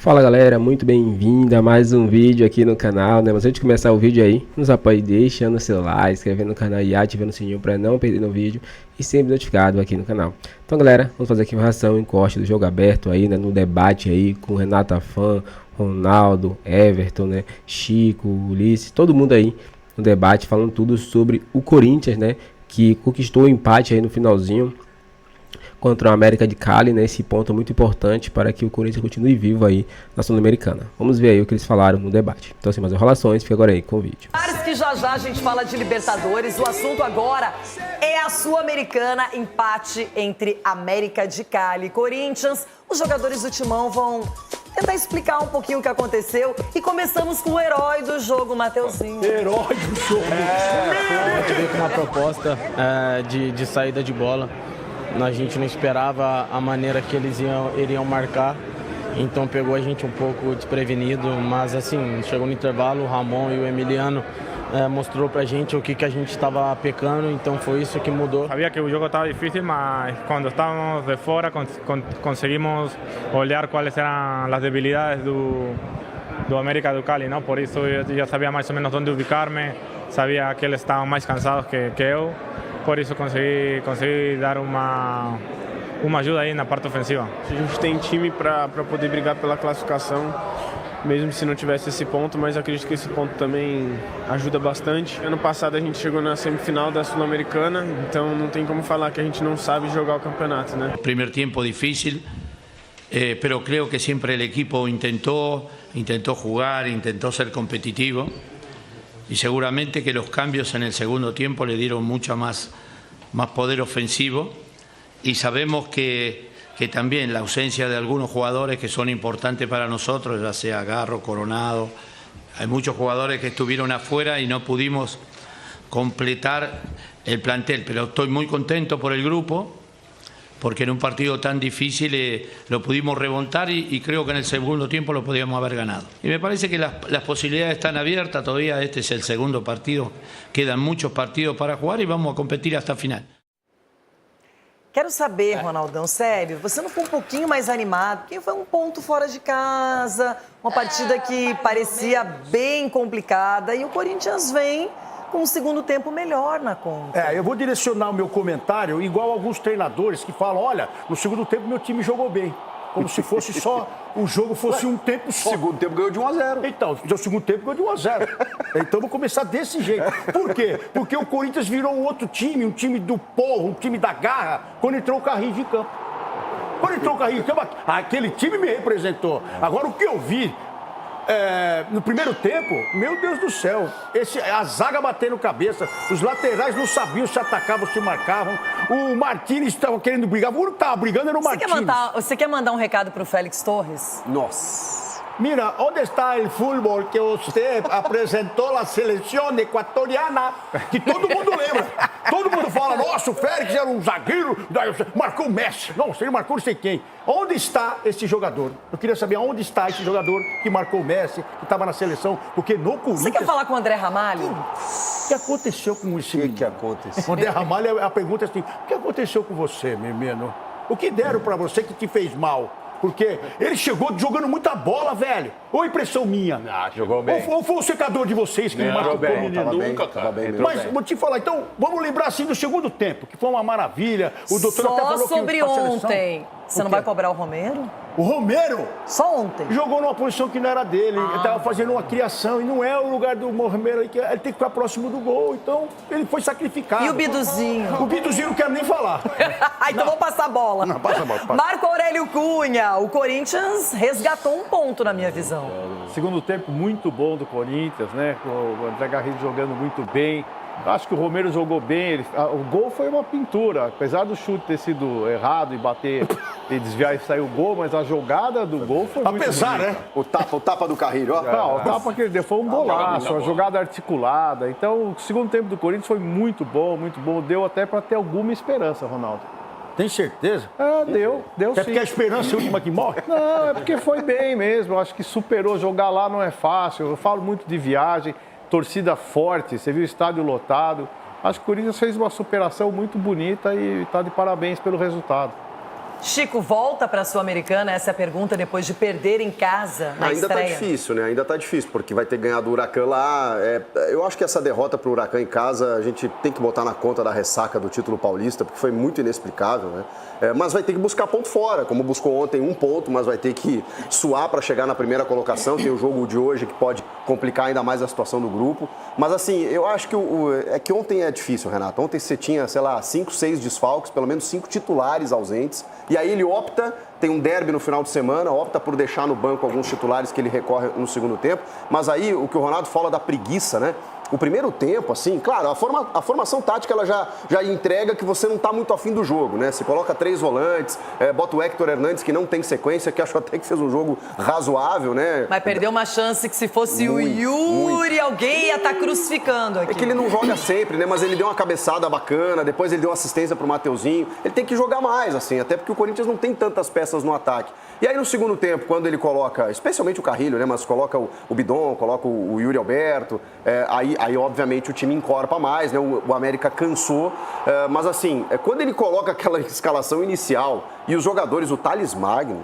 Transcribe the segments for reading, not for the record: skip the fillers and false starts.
Fala galera, muito bem-vindo a mais um vídeo aqui no canal, né? Mas antes de começar o vídeo aí, nos apoie deixando o seu like, inscrevendo no canal e ativando o sininho para não perder no vídeo e sempre notificado aqui no canal. Então galera, vamos fazer aqui uma reação em corte do jogo aberto aí, né? No debate aí com Renato Afan, Ronaldo, Everton, né? Chico, Ulisses, todo mundo aí no debate falando tudo sobre o Corinthians, né? Que conquistou o empate aí no finalzinho contra o América de Cali, né? Esse ponto é muito importante para que o Corinthians continue vivo aí na Sul-Americana. Vamos ver aí o que eles falaram no debate. Então, sem mais enrolações, fica agora aí com o vídeo. Que já a gente fala de Libertadores. O assunto agora é a Sul-Americana, empate entre América de Cali e Corinthians. Os jogadores do Timão vão tentar explicar um pouquinho o que aconteceu. E começamos com o herói do jogo, Mateuzinho. Herói do jogo. Veio com uma proposta de saída de bola. A gente não esperava a maneira que eles iriam marcar, então pegou a gente um pouco desprevenido, mas assim, chegou no intervalo, o Ramon e o Emiliano mostrou pra gente o que a gente estava pecando, então foi isso que mudou. Sabia que o jogo estava difícil, mas quando estávamos de fora conseguimos olhar quais eram as debilidades do América do Cali, não? Por isso eu já sabia mais ou menos onde ubicar-me, sabia que eles estavam mais cansados que eu. Por isso consegui dar uma ajuda aí na parte ofensiva. A gente tem time para poder brigar pela classificação, mesmo se não tivesse esse ponto, mas acredito que esse ponto também ajuda bastante. Ano passado a gente chegou na semifinal da Sul-Americana, então não tem como falar que a gente não sabe jogar o campeonato, né? Primer tiempo difícil, pero creo que siempre el equipo intentó jugar, intentó ser competitivo. Y seguramente que los cambios en el segundo tiempo le dieron mucho más poder ofensivo, y sabemos que también la ausencia de algunos jugadores que son importantes para nosotros, ya sea Garro, Coronado, hay muchos jugadores que estuvieron afuera y no pudimos completar el plantel, pero estoy muy contento por el grupo, porque en un partido tan difícil lo pudimos remontar y creo que en el segundo tiempo lo podíamos haber ganado. Y me parece que las posibilidades están abiertas todavía, este es el segundo partido, quedan muchos partidos para jugar y vamos a competir hasta el final. Quero saber, Ronaldão, sério, você não ficou um pouquinho mais animado? Porque foi um ponto fora de casa, uma partida que parecia bem complicada e o Corinthians vem com um segundo tempo melhor na conta. Eu vou direcionar o meu comentário igual alguns treinadores que falam, olha, no segundo tempo meu time jogou bem. Como se fosse só, o jogo fosse um tempo só. O segundo tempo ganhou de 1-0. Então, o segundo tempo ganhou de 1-0. Então, vou começar desse jeito. Por quê? Porque o Corinthians virou um outro time, um time do porro, um time da garra, quando entrou o Carrinho em campo. Quando entrou o Carrinho em campo, aquele time me representou. Agora, o que eu vi no primeiro tempo, meu Deus do céu, a zaga batendo cabeça, os laterais não sabiam se atacavam, se marcavam, o Martínez estava querendo brigar, o único que estava brigando era o Martínez. Você quer mandar um recado para o Félix Torres? Nossa. Mira, onde está o futebol que você apresentou na seleção equatoriana? Que todo mundo lembra. Todo mundo fala, nossa, o Félix era um zagueiro, marcou o Messi. Nossa, ele marcou não sei quem. Onde está esse jogador? Eu queria saber onde está esse jogador que marcou o Messi, que estava na seleção, porque no Corinthians... Você quer falar com o André Ramalho? O que aconteceu com esse menino? O que aconteceu? O André Ramalho, a pergunta é assim, o que aconteceu com você, menino? O que deram pra você que te fez mal? Porque ele chegou jogando muita bola, velho. Ou impressão minha? Jogou bem. Ou foi o secador de vocês que me marcou bem? Nunca, cara. Mas vou te falar, então, vamos lembrar assim do segundo tempo, que foi uma maravilha. O doutor até falou Só sobre que ontem. Você não vai cobrar o Romero? O Romero Só ontem. jogou numa posição que não era dele. Ele estava fazendo uma criação e não é o lugar do Romero. Ele tem que ficar próximo do gol. Então, ele foi sacrificado. E o Biduzinho? O Biduzinho não quero nem falar. Então vamos passar a bola. Não, passa a bola. Marco Aurélio Cunha. O Corinthians resgatou um ponto, na minha visão. Segundo tempo muito bom do Corinthians, né? O André Garrido jogando muito bem. Acho que o Romero jogou bem. O gol foi uma pintura. Apesar do chute ter sido errado e bater e desviar e sair o gol, mas a jogada do gol foi muito Apesar, bonita. né? O tapa do Carrilho, ó. Não, o tapa que ele deu foi um golaço, uma jogada articulada. Então, o segundo tempo do Corinthians foi muito bom, muito bom. Deu até para ter alguma esperança, Ronaldo. Tem certeza? Deu É sim. porque a esperança é a última que morre? Não, é porque foi bem mesmo. Eu acho que superou. Jogar lá não é fácil. Eu falo muito de viagem, torcida forte, você viu o estádio lotado. Acho que o Corinthians fez uma superação muito bonita e está de parabéns pelo resultado. Chico, volta para a Sul-Americana? Essa é a pergunta depois de perder em casa na Ainda estreia. tá difícil, né? Ainda tá difícil, porque vai ter ganhado o Huracan lá. Eu acho que essa derrota pro Huracan em casa, a gente tem que botar na conta da ressaca do título paulista, porque foi muito inexplicável, né? Mas vai ter que buscar ponto fora, como buscou ontem 1 ponto, mas vai ter que suar para chegar na primeira colocação. Tem o jogo de hoje que pode complicar ainda mais a situação do grupo. Mas assim, eu acho que é que ontem é difícil, Renato. Ontem você tinha, sei lá, 5, 6 desfalques, pelo menos 5 titulares ausentes. E aí ele opta, tem um derby no final de semana, opta por deixar no banco alguns titulares que ele recorre no segundo tempo. Mas aí o que o Ronaldo fala da preguiça, né? O primeiro tempo, assim, claro, a formação tática ela já entrega que você não está muito afim do jogo, né? Você coloca 3 volantes, bota o Héctor Hernandes, que não tem sequência, que acho até que fez um jogo razoável, né? Mas perdeu uma chance que se fosse o Yuri, alguém ia estar crucificando aqui. É que ele não joga sempre, né? Mas ele deu uma cabeçada bacana, depois ele deu uma assistência pro Mateuzinho. Ele tem que jogar mais, assim, até porque o Corinthians não tem tantas peças no ataque. E aí no segundo tempo, quando ele coloca, especialmente o Carrilho, né? Mas coloca o Bidon, coloca o Yuri Alberto, aí obviamente o time encorpa mais, né? O América cansou, mas assim, quando ele coloca aquela escalação inicial e os jogadores, o Thales Magno,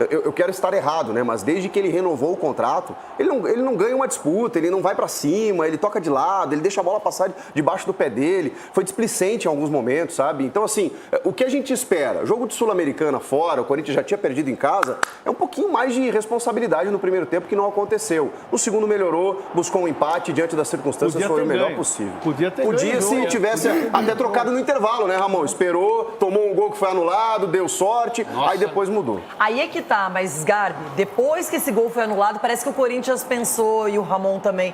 eu quero estar errado, né? Mas desde que ele renovou o contrato, ele não ganha uma disputa, ele não vai pra cima, ele toca de lado, ele deixa a bola passar debaixo do pé dele. Foi displicente em alguns momentos, sabe? Então, assim, o que a gente espera? Jogo de Sul-Americana fora, o Corinthians já tinha perdido em casa, é um pouquinho mais de responsabilidade no primeiro tempo que não aconteceu. No segundo melhorou, buscou um empate diante das circunstâncias, foi o melhor possível. Podia se tivesse até trocado no intervalo, né, Ramon? Esperou, tomou um gol que foi anulado, deu sorte, aí depois mudou. Aí é que tá, mas Garbi, depois que esse gol foi anulado, parece que o Corinthians pensou, e o Ramon também,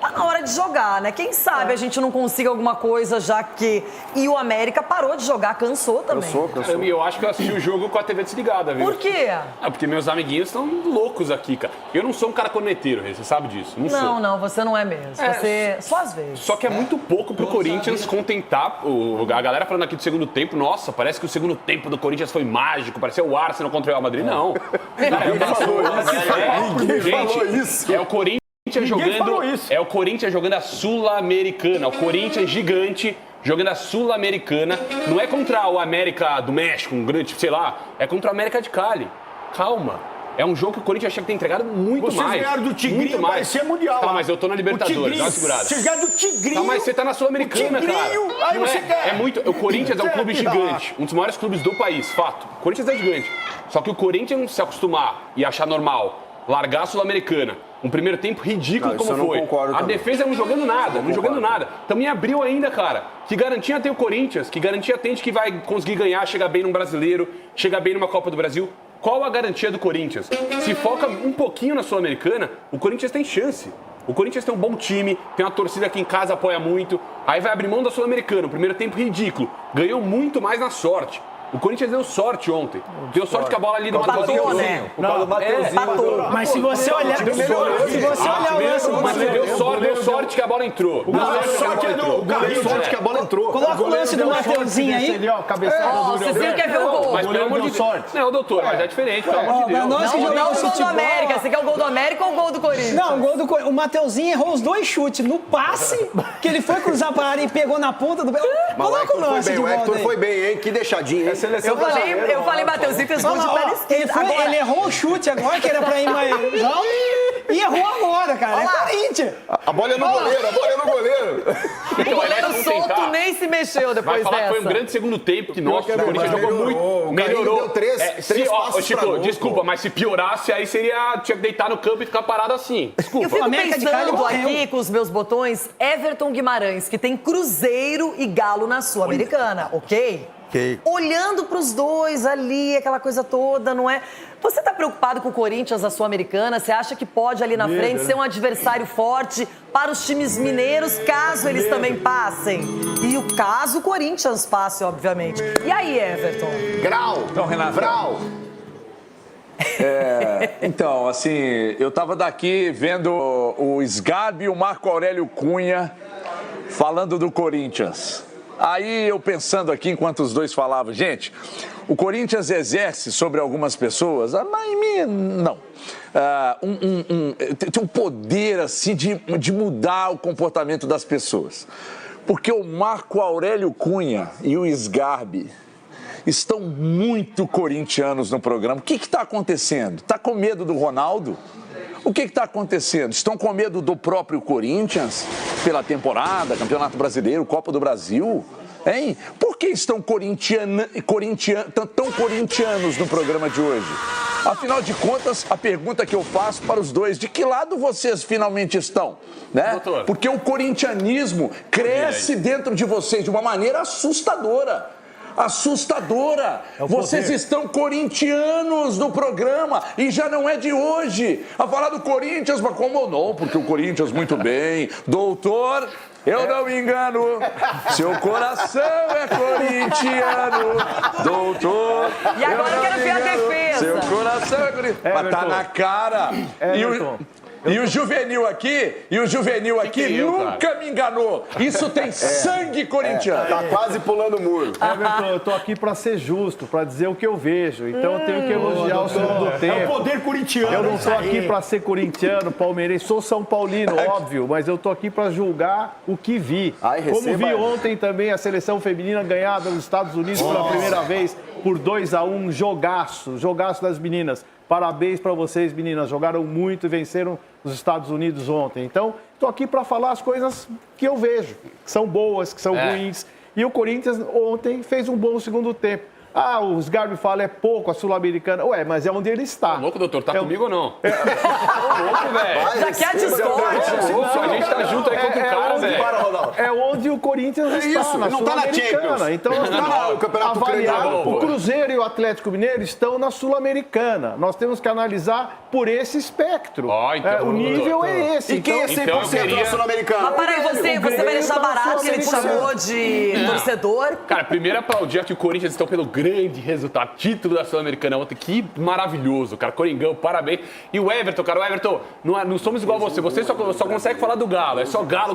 tá na hora de jogar, né? Quem sabe a gente não consiga alguma coisa, já que... E o América parou de jogar, cansou também. Cansou. Eu acho que eu assisti o jogo com a TV desligada, viu? Por quê? Porque meus amiguinhos estão loucos aqui, cara. Eu não sou um cara corneteiro, você sabe disso. Não, você não é mesmo. Você só às vezes. Só que é muito pouco pro Corinthians contentar. A galera falando aqui do segundo tempo, nossa, parece que o segundo tempo do Corinthians foi mágico, parecia o Arsenal contra o Real Madrid. Não. Ninguém falou isso. É o Corinthians o Corinthians jogando a Sul-Americana, o Corinthians gigante jogando a Sul-Americana, não é contra o América do México, um grande, sei lá, é contra o América de Cali. Calma. É um jogo que o Corinthians tinha que ter entregado muito mais. Vocês ganharam do Tigrinho, parecia mundial. Tá, mas eu tô na Libertadores, dá uma segurada. Vocês ganharam do Tigrinho. Tá, mas você tá na Sul-Americana, cara. Aí você quer. O Corinthians é um clube gigante, um dos maiores clubes do país, fato. O Corinthians é gigante. Só que o Corinthians se acostumar e achar normal largar a Sul-Americana, um primeiro tempo ridículo como foi. A defesa não jogando nada, não jogando nada. Também abriu ainda, cara. Que garantia tem o Corinthians? Que garantia tem de que vai conseguir ganhar, chegar bem num brasileiro, chegar bem numa Copa do Brasil? Qual a garantia do Corinthians? Se foca um pouquinho na Sul-Americana, o Corinthians tem chance. O Corinthians tem um bom time, tem uma torcida que em casa apoia muito. Aí vai abrir mão da Sul-Americana, o primeiro tempo ridículo. Ganhou muito mais na sorte. O Corinthians deu sorte ontem. Deu sorte que a bola ali do Mateuzinho. Né? Por causa do Mateuzinho. Mas se você olhar... o lance... Deu sorte que a bola entrou. Deu sorte que a bola entrou. Coloca o lance do Mateuzinho aí. Você quer ver o gol. Mas pelo amor de Deus. Não, doutor, mas é diferente, pelo amor de Deus. Não o gol do América. Você quer o gol do América ou o gol do Corinthians? Não, o Mateuzinho errou os 2 chutes. No passe, que ele foi cruzar para a área e pegou na ponta do... Coloca o lance de volta aí. O Hector foi bem, hein? Que deixadinho, hein? Eu falei, Mateuzinho fez gol de pé esquerdo. Ele errou o chute agora, que era pra ir mais... E errou agora, cara. É Corinthians. A bola é no goleiro, O goleiro solto nem se mexeu depois dessa. Vai falar que foi um grande segundo tempo, que nossa, o Corinthians jogou muito. Melhorou. Deu três passos Chico, desculpa, mas se piorasse, aí tinha que deitar no campo e ficar parado assim. Desculpa. Eu fico pensando aqui com os meus botões, Everton Guimarães, que tem Cruzeiro e Galo na Sul-Americana, ok? Olhando para os dois ali, aquela coisa toda, não é? Você tá preocupado com o Corinthians da Sul-Americana? Você acha que pode ali na frente ser um adversário forte para os times mineiros, caso eles também passem? E o caso o Corinthians passe, obviamente. E aí, Everton? Grau! Então, Renato. Grau! Então, assim, eu tava daqui vendo o Sgarbi e o Marco Aurélio Cunha falando do Corinthians. Aí eu pensando aqui, enquanto os dois falavam, gente, o Corinthians exerce sobre algumas pessoas, mas em mim, não. Tem um poder, assim, de mudar o comportamento das pessoas. Porque o Marco Aurélio Cunha e o Sgarbi, estão muito corintianos no programa. O que está acontecendo? Está com medo do Ronaldo? O que está acontecendo? Estão com medo do próprio Corinthians pela temporada, Campeonato Brasileiro, Copa do Brasil? Hein? Por que estão tão corintianos no programa de hoje? Afinal de contas, a pergunta que eu faço para os dois, de que lado vocês finalmente estão? Né? Doutor. Porque o corintianismo cresce dentro de vocês de uma maneira assustadora. Assustadora. Vocês estão corintianos no programa e já não é de hoje. A falar do Corinthians, mas como não? Porque o Corinthians muito bem. Doutor, eu não me engano. Seu coração é corintiano. Doutor. E agora eu quero ver a defesa. Seu coração é corintiano. Mas tá na cara. E o Juvenil aqui, nunca me enganou. Isso tem sangue corintiano. Tá quase pulando o muro. Everton, eu tô aqui pra ser justo, pra dizer o que eu vejo. Então eu tenho que elogiar o segundo tempo. É o poder corintiano. Eu não tô aqui pra ser corintiano, palmeirense, sou São Paulino, óbvio, mas eu tô aqui pra julgar o que vi. Como vi ontem também a seleção feminina ganhar dos Estados Unidos pela primeira vez por 2-1, jogaço das meninas. Parabéns para vocês, meninas. Jogaram muito e venceram os Estados Unidos ontem. Então, estou aqui para falar as coisas que eu vejo, que são boas, que são ruins. E o Corinthians ontem fez um bom segundo tempo. O Sgarbi fala, é pouco a Sul-Americana. Ué, mas é onde ele está. Tá louco, doutor? Tá comigo ou não? Já que a discórdia. A gente tá junto aí contra o cara, velho. É onde o Corinthians está, na Sul-Americana. Então, nós temos que avaliar. O Cruzeiro e o Atlético Mineiro estão na Sul-Americana. Nós temos que analisar por esse espectro. O nível é esse. E quem é 100% na Sul-Americana? Mas peraí, você vai deixar barato que ele te chamou de torcedor? Cara, primeiro aplaudir aqui o Corinthians estão pelo grande resultado, título da Sul-Americana ontem, que maravilhoso, cara, Coringão, parabéns. E o Everton, cara, não somos igual a você só consegue falar do Galo, é só Galo.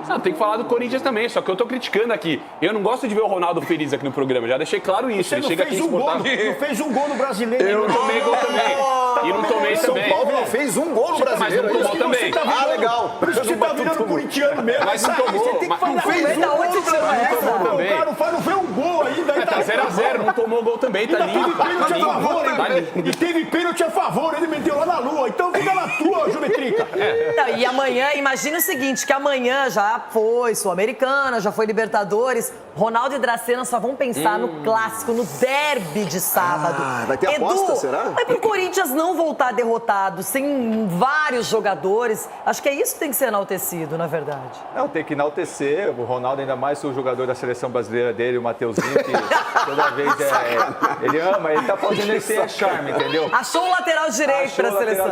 Não, tem que falar do Corinthians também, só que eu tô criticando aqui. Eu não gosto de ver o Ronaldo feliz aqui no programa, já deixei claro isso. Ele chega aqui não fez um gol no Brasileiro. Eu não tomei gol também. E não tomei também. São Paulo não fez um gol no Brasileiro. Mas não tomou também. Legal. Por isso que você tá virando corintiano mesmo. Mas não tomou. Você tem que falar fez um gol no Brasileiro. O cara não fez um gol ainda. Tá 0-0, não tomou gol também, tá limpo. E teve pênalti a favor, ele meteu lá na lua. Então fica na tua, Geometrica. E amanhã, imagina o seguinte, que amanhã já foi Sul-Americana, já foi Libertadores. Ronaldo e Dracena só vão pensar no clássico, no derby de sábado. Vai ter aposta, será? Mas pro Corinthians não voltar derrotado, sem vários jogadores, acho que é isso que tem que ser enaltecido, na verdade. Não, tem que enaltecer. O Ronaldo, ainda mais o jogador da seleção brasileira dele, o Mateuzinho, que toda vez ele ama, ele tá fazendo esse charme, entendeu? Achou o lateral direito pra seleção.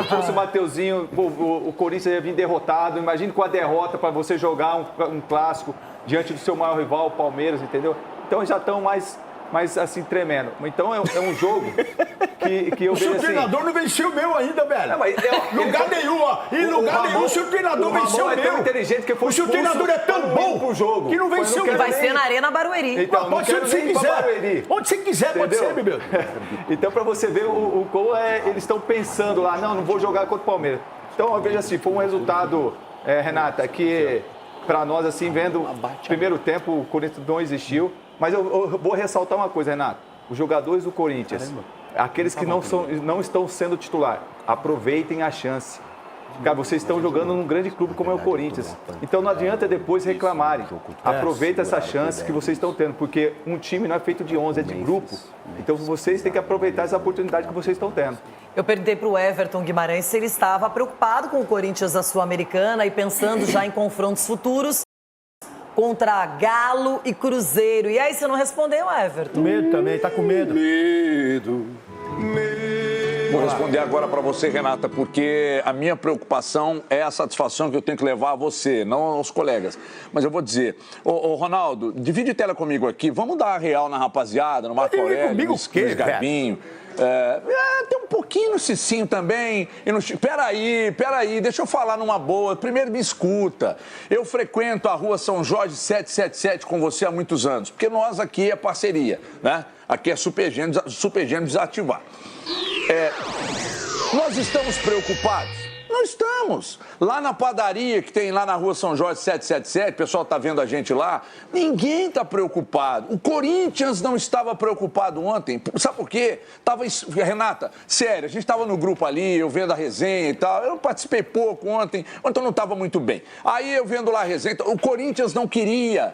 Se fosse o Mateuzinho, o Corinthians ia vir derrotado. Imagine com a derrota para você jogar um clássico diante do seu maior rival, o Palmeiras, entendeu? Então já estão mais assim, tremendo. Então é um jogo que eu vejo assim... O seu treinador não venceu o meu ainda, velho. Lugar nenhum, ó. Em lugar nenhum, o seu treinador venceu o meu. É tão inteligente que foi o seu treinador é tão bom pro jogo que não venceu o meu. Vai ser na Arena Barueri. Então, pode ser onde você quiser. Onde você quiser, pode ser, meu Deus. Então, pra você ver como eles estão pensando lá, não vou jogar contra o Palmeiras. Então, eu vejo assim, foi um resultado, Renata, que pra nós, assim, vendo o primeiro tempo, o Corinthians não existiu. Mas eu vou ressaltar uma coisa, Renato. Os jogadores do Corinthians, aqueles que não estão sendo titular, aproveitem a chance. Cara, vocês estão jogando num grande clube como é o Corinthians. Então não adianta depois reclamarem. Aproveita essa chance que vocês estão tendo, porque um time não é feito de 11, é de grupo. Então vocês têm que aproveitar essa oportunidade que vocês estão tendo. Eu perguntei para o Everton Guimarães se ele estava preocupado com o Corinthians da Sul-Americana e pensando já em confrontos futuros contra Galo e Cruzeiro. E aí você não respondeu, Everton? Medo também, tá com medo. Vou responder agora para você, Renata, porque a minha preocupação é a satisfação que eu tenho que levar a você, não aos colegas. Mas eu vou dizer, ô Ronaldo, divide tela comigo aqui, vamos dar a real na rapaziada, no Marco Aurélio, no Garbinho. Tem um pouquinho no Cicinho também. Peraí, deixa eu falar numa boa. Primeiro me escuta. Eu frequento a rua São Jorge 777 com você há muitos anos, porque nós aqui é parceria, né? Aqui é Super Gênio desativar. Nós estamos preocupados? Não estamos. Lá na padaria que tem lá na rua São Jorge 777, o pessoal está vendo a gente lá, ninguém está preocupado. O Corinthians não estava preocupado ontem. Sabe por quê? Renata, sério, a gente estava no grupo ali, eu vendo a resenha e tal. Eu participei pouco ontem não estava muito bem. Aí eu vendo lá a resenha, o Corinthians não queria.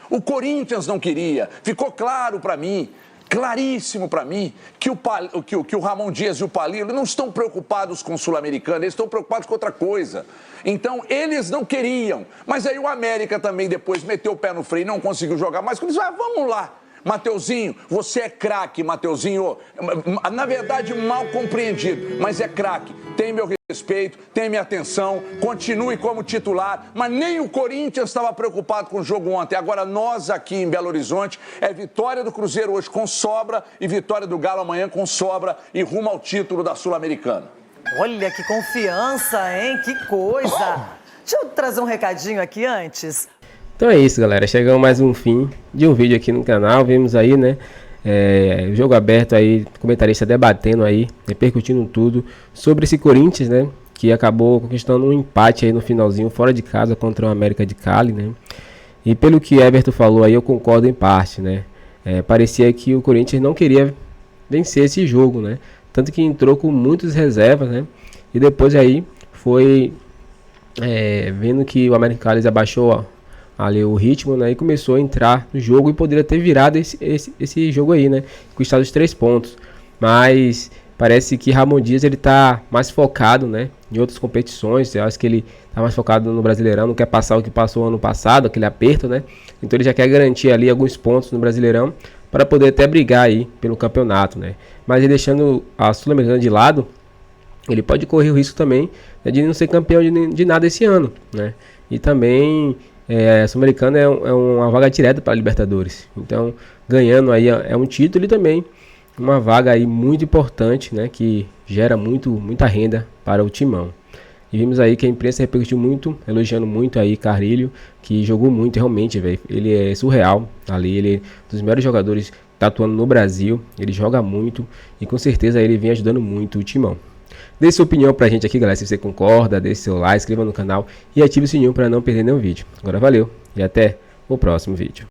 O Corinthians não queria. Ficou claro para mim, claríssimo para mim, que o Ramon Dias e o Palilo não estão preocupados com o Sul-Americano, eles estão preocupados com outra coisa. Então, eles não queriam. Mas aí o América também depois meteu o pé no freio, não conseguiu jogar mais. Eles vamos lá. Mateuzinho, você é craque, Mateuzinho. Na verdade, mal compreendido, mas é craque. Tem meu respeito, tem minha atenção, continue como titular, mas nem o Corinthians estava preocupado com o jogo ontem. Agora nós aqui em Belo Horizonte, é vitória do Cruzeiro hoje com sobra e vitória do Galo amanhã com sobra e rumo ao título da Sul-Americana. Olha que confiança, hein? Que coisa! Deixa eu trazer um recadinho aqui antes. Então é isso, galera. Chegamos mais um fim de um vídeo aqui no canal. Vimos aí, né? Jogo aberto aí, comentarista debatendo aí, repercutindo tudo sobre esse Corinthians, né? Que acabou conquistando um empate aí no finalzinho, fora de casa contra o América de Cali, né? E pelo que Everton falou aí, eu concordo em parte, né? Parecia que o Corinthians não queria vencer esse jogo, né? Tanto que entrou com muitas reservas, né? E depois aí foi vendo que o América de Cali abaixou ali o ritmo, né, e começou a entrar no jogo e poderia ter virado esse jogo aí, né, conquistado os 3 pontos, mas parece que Ramon Dias ele tá mais focado, né, em outras competições. Eu acho que ele tá mais focado no Brasileirão, não quer passar o que passou ano passado, aquele aperto, né, então ele já quer garantir ali alguns pontos no Brasileirão para poder até brigar aí pelo campeonato, né, mas ele deixando a Sul-Americana de lado, ele pode correr o risco também, né, de não ser campeão de nada esse ano, né, e também a Sul-Americana é uma vaga direta para a Libertadores. Então, ganhando aí é um título e também uma vaga aí muito importante, né? Que gera muita renda para o timão. E vimos aí que a imprensa repercutiu muito, elogiando muito aí Carrilho, que jogou muito realmente, velho. Ele é surreal ali, ele é um dos melhores jogadores que está atuando no Brasil. Ele joga muito e com certeza ele vem ajudando muito o timão. Deixe sua opinião pra gente aqui, galera, se você concorda, deixe seu like, inscreva no canal e ative o sininho para não perder nenhum vídeo. Agora valeu e até o próximo vídeo.